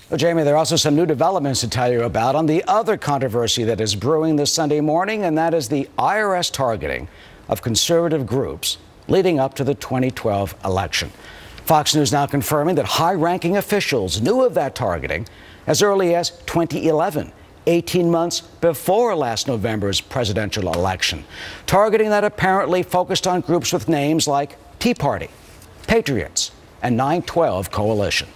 Well, Jamie, there are also some new developments to tell you about on the other controversy that is brewing this Sunday morning, and that is the IRS targeting of conservative groups leading up to the 2012 election. Fox News now confirming that high-ranking officials knew of that targeting as early as 2011, 18 months before last November's presidential election. Targeting that apparently focused on groups with names like Tea Party, Patriots, and 9/12 Coalition.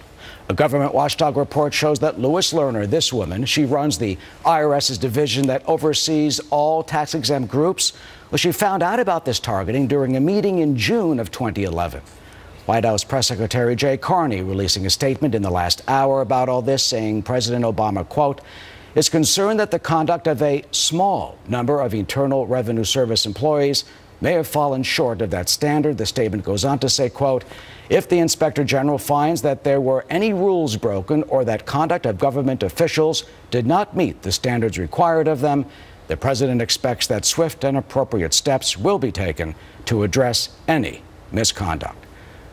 A government watchdog report shows that Lois Lerner, this woman, she runs the IRS's division that oversees all tax-exempt groups. Well, she found out about this targeting during a meeting in June of 2011. White House Press Secretary Jay Carney releasing a statement in the last hour about all this, saying President Obama, quote, is concerned that the conduct of a small number of Internal Revenue Service employees may have fallen short of that standard. The statement goes on to say, quote, if the Inspector General finds that there were any rules broken or that conduct of government officials did not meet the standards required of them, the president expects that swift and appropriate steps will be taken to address any misconduct.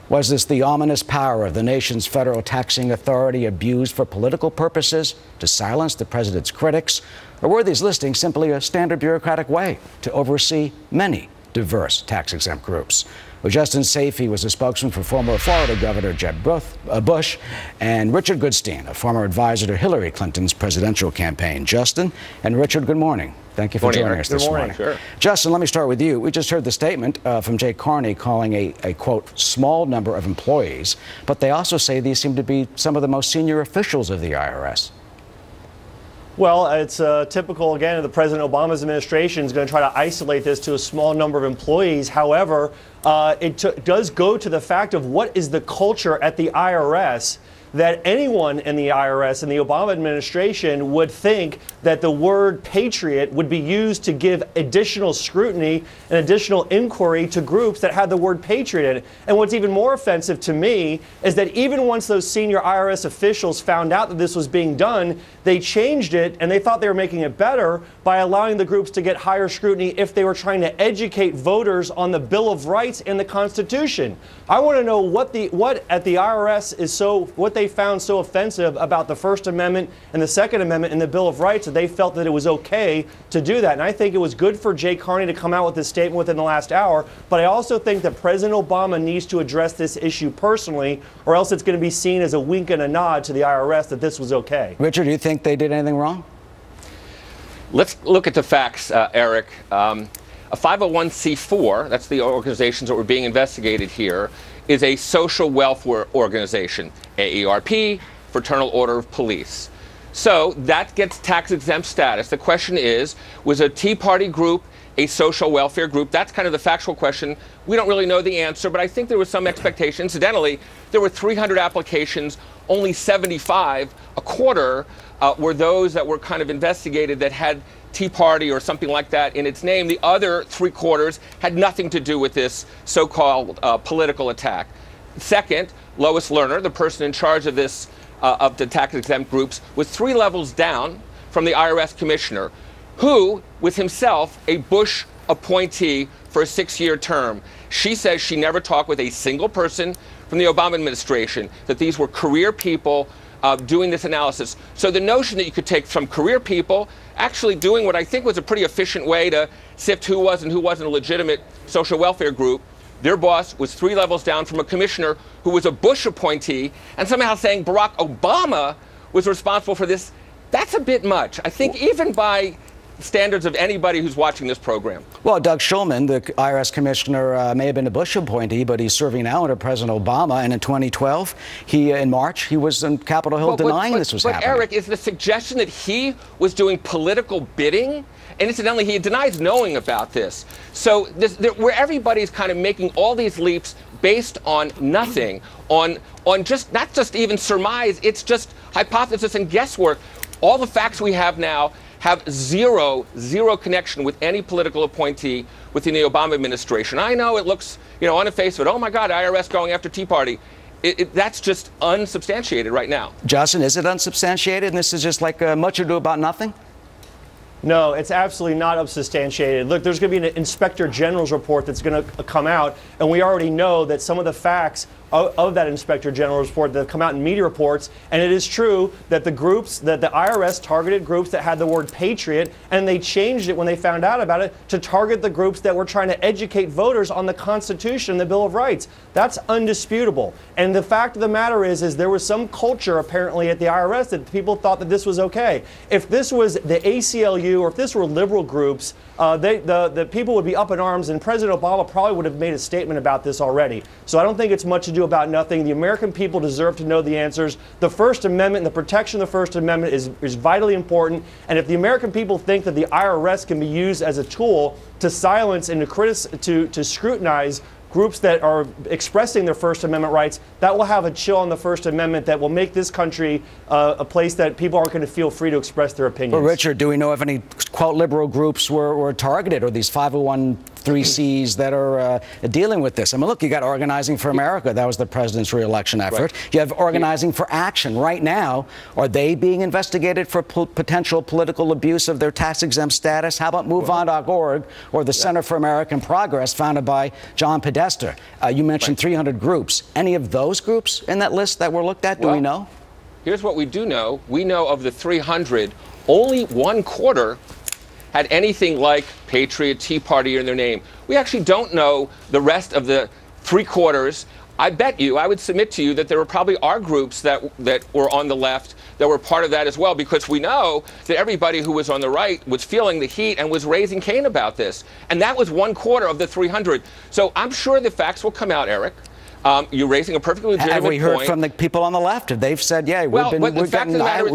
Was this the ominous power of the nation's federal taxing authority abused for political purposes to silence the president's critics? Or were these listings simply a standard bureaucratic way to oversee many diverse tax-exempt groups? Well, Justin Sayfie was a spokesman for former Florida Governor Jeb Bush, and Richard Goodstein, a former advisor to Hillary Clinton's presidential campaign. Justin and Richard, good morning. Thank you for joining us this morning. Sure. Justin, let me start with you. We just heard the statement from Jay Carney calling a, quote, small number of employees, but they also say these seem to be some of the most senior officials of the IRS. Well, it's typical, again, of the President Obama's administration is going to try to isolate this to a small number of employees. However, it does go to the fact of what is the culture at the IRS, that anyone in the IRS and the Obama administration would think that the word patriot would be used to give additional scrutiny and additional inquiry to groups that had the word patriot in it. And what's even more offensive to me is that even once those senior IRS officials found out that this was being done, they changed it and they thought they were making it better by allowing the groups to get higher scrutiny if they were trying to educate voters on the Bill of Rights and the Constitution. I want to know what at the IRS is what they found so offensive about the First Amendment and the Second Amendment in the Bill of Rights that they felt that it was okay to do that. And I think it was good for Jay Carney to come out with this statement within the last hour, but I also think that President Obama needs to address this issue personally, or else it's going to be seen as a wink and a nod to the IRS that this was okay. Richard, do you think they did anything wrong? Let's look at the facts, Eric. A 501c4, that's the organizations that were being investigated here, is a social welfare organization, AARP, Fraternal Order of Police. So that gets tax-exempt status. The question is, was a Tea Party group a social welfare group? That's kind of the factual question. We don't really know the answer, but I think there was some expectation. Incidentally, there were 300 applications, only 75, a quarter, were those that were kind of investigated that had Tea Party or something like that in its name. The other 3/4 had nothing to do with this so-called political attack. Second, Lois Lerner, the person in charge of this, of the tax-exempt groups, was 3 levels down from the IRS commissioner, who was himself a Bush appointee for a 6-year term. She says she never talked with a single person from the Obama administration, that these were career people doing this analysis. So the notion that you could take some career people actually doing what I think was a pretty efficient way to sift who was and who wasn't a legitimate social welfare group. Their boss was 3 levels down from a commissioner who was a Bush appointee, and somehow saying Barack Obama was responsible for this. That's a bit much, I think, even by standards of anybody who's watching this program. Well, Doug Shulman, the IRS commissioner, may have been a Bush appointee, but he's serving now under President Obama. And in 2012, in March, he was in Capitol Hill denying this was happening. But Eric, is the suggestion that he was doing political bidding? And incidentally, he denies knowing about this. So where everybody's kind of making all these leaps based on nothing, on just not just even surmise, it's just hypothesis and guesswork. All the facts we have now have zero connection with any political appointee within the Obama administration. I know it looks, on the face of it, oh my God, IRS going after Tea Party. That's just unsubstantiated right now. Justin, is it unsubstantiated? And this is just like much ado about nothing? No, it's absolutely not unsubstantiated. Look, there's going to be an Inspector General's report that's going to come out, and we already know that some of the facts of that Inspector General's report that have come out in media reports, and it is true that the groups, that the IRS targeted groups that had the word patriot, and they changed it when they found out about it to target the groups that were trying to educate voters on the Constitution and the Bill of Rights. That's undisputable. And the fact of the matter is there was some culture apparently at the IRS that people thought that this was okay. If this was the ACLU or if this were liberal groups, the people would be up in arms, and President Obama probably would have made a statement about this already. So I don't think it's much ado about nothing. The American people deserve to know the answers. The First Amendment and the protection of the First Amendment is vitally important. And if the American people think that the IRS can be used as a tool to silence and to scrutinize groups that are expressing their First Amendment rights, that will have a chill on the First Amendment that will make this country a place that people aren't going to feel free to express their opinions. Well, Richard, do we know if any, quote, liberal groups were targeted, or these 501(c)(3)s that are dealing with this? I mean, look, you got Organizing for America. That was the president's re-election effort. Right. You have Organizing for Action. Right now, are they being investigated for potential political abuse of their tax-exempt status? How about MoveOn.org or the Center for American Progress, founded by John Podesta? You mentioned 300 groups. Any of those groups in that list that were looked at? Do we know? Here's what we do know. We know of the 300, only 1/4 had anything like Patriot, Tea Party in their name. We actually don't know the rest of the 3/4. I bet you, I would submit to you that there probably are groups that were on the left that were part of that as well, because we know that everybody who was on the right was feeling the heat and was raising Cain about this. And that was 1/4 of the 300. So I'm sure the facts will come out, Eric. You're raising a perfectly legitimate point. Have we heard from the people on the left? They've said, yeah, we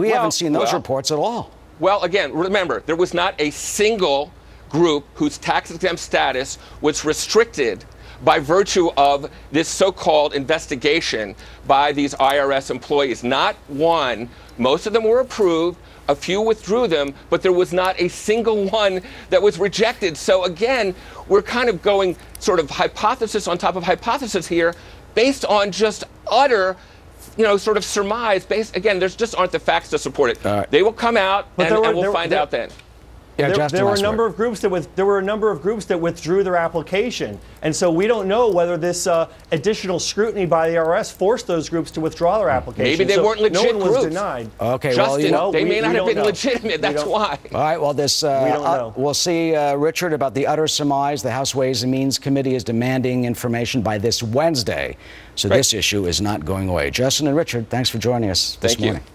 haven't seen those reports at all. Well, again, remember, there was not a single group whose tax-exempt status was restricted by virtue of this so-called investigation by these IRS employees. Not one. Most of them were approved. A few withdrew them, but there was not a single one that was rejected. So again, we're kind of going sort of hypothesis on top of hypothesis here, based on just utter, sort of surmise. Again, there's just aren't the facts to support it. Right. They will come out, and we'll find out then. Yeah, there were a number of groups that withdrew their application, and so we don't know whether this additional scrutiny by the IRS forced those groups to withdraw their application. Maybe they weren't legit No one was groups. denied. Okay, Justin, well, they may not have been legitimate. That's why. All right. Well, this we don't know. We'll see, Richard, about the utter surmise. The House Ways and Means Committee is demanding information by this Wednesday, so this issue is not going away. Justin and Richard, thanks for joining us this morning. Thank you.